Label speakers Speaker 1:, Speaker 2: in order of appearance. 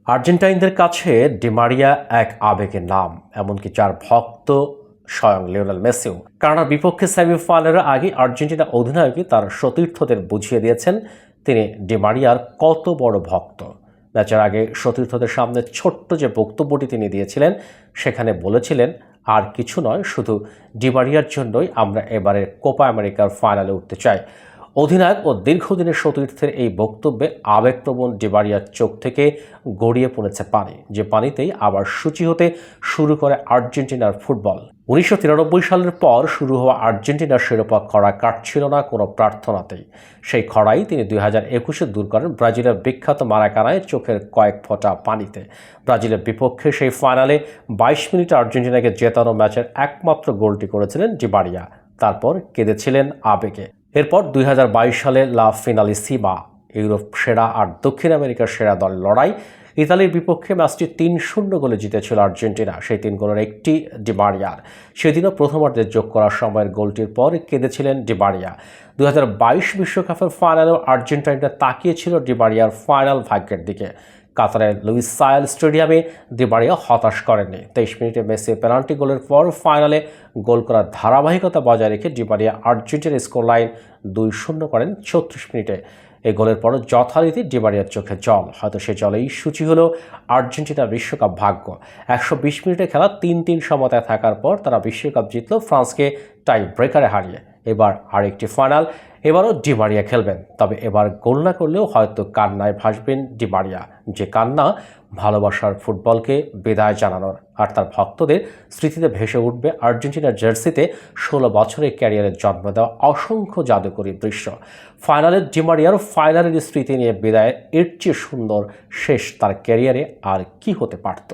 Speaker 1: আর্জেন্টাইনদের কাছে Di Maria এক আবেগের নাম, এমনকি যার ভক্ত স্বয়ং লিওনেল মেসিও। কানাডার বিপক্ষে সেমিফাইনালের আগে আর্জেন্টিনা অধিনায়কই তার সতীর্থদের বুঝিয়ে দিয়েছেন তিনি ডি মারিয়ার কত বড় ভক্ত। ম্যাচের আগে সতীর্থদের সামনে ছোট্ট যে বক্তব্যটি তিনি দিয়েছিলেন, সেখানে বলেছিলেন, আর কিছু নয়, শুধু ডি মারিয়ার জন্যই আমরা এবারের কোপা আমেরিকার ফাইনালে উঠতে চাই। অধিনায়ক ও দীর্ঘদিনের সতীর্থের এই বক্তব্যে আবেগপ্রবণ ডি মারিয়ার চোখ থেকে গড়িয়ে পড়েছে পানি, যে পানিতেই আবার সূচি হতে শুরু করে আর্জেন্টিনার ফুটবল। 1993 সালের পর শুরু হওয়া আর্জেন্টিনার শিরোপা খরা কাটছিল না কোনো প্রার্থনাতেই। সেই খরাই তিনি 2021-এ দূর করেন ব্রাজিলের বিখ্যাত মারাকানায় চোখের কয়েক ফোঁটা পানিতে। ব্রাজিলের বিপক্ষে সেই ফাইনালে 22 মিনিটে আর্জেন্টিনাকে জেতানো ম্যাচের একমাত্র গোলটি করেছিলেন ডি মারিয়া। তারপর কেঁদেছিলেন আবেগে। এরপর 2022 সালে লা ফিনালিসিমা, ইউরোপ সেরা আর দক্ষিণ আমেরিকার সেরা দলের লড়াই। ইতালির বিপক্ষে ম্যাচটি 3-0 গোলে জিতেছিল আর্জেন্টিনা। সেই 3 গোলের একটি ডি মারিয়ার। সেদিনও প্রথমার্ধে যোগ করার সময়ের গোলটির পর কেঁদেছিলেন ডি মারিয়া। 2022 বিশ্বকাপের ফাইনালেও আর্জেন্টাইনরা তাকিয়েছিল ডি মারিয়ার ফাইনাল ভাগ্যের দিকে। কাতারের লুইসাইল স্টেডিয়ামে ডি মারিয়া হতাশ করেননি। 23 মিনিটে মেসির পেনাল্টি গোলের পর ফাইনালে গোল করার ধারাবাহিকতা বজায় রেখে ডি মারিয়া আর্জেন্টিনার স্কোর লাইন 2-0 করেন 36 মিনিটে। এই গোলের পর যথারীতি ডি মারিয়ার চোখে জল। হয়তো সে জলেই সূচি হলো আর্জেন্টিনার বিশ্বকাপ ভাগ্য। 120 মিনিটে খেলা 3-3 সমতায় থাকার পর তারা বিশ্বকাপ জিতল ফ্রান্সকে টাই ব্রেকারে হারিয়ে। এবার আরেকটি ফাইনাল, এবারও ডি মারিয়া খেলবেন। তবে এবার গোল না করলেও হয়তো কান্নায় ভাসবেন ডি মারিয়া, যে কান্না ভালোবাসার ফুটবলকে বিদায় জানানোর। আর তার ভক্তদের স্মৃতিতে ভেসে উঠবে আর্জেন্টিনার জার্সিতে 16 বছরের ক্যারিয়ারের জন্ম দেওয়া অসংখ্য জাদুকরী দৃশ্য। ফাইনালের ডি মারিয়ার ফাইনালের স্মৃতি নিয়ে বিদায়, এর চেয়ে সুন্দর শেষ তার ক্যারিয়ারে আর কি হতে পারত।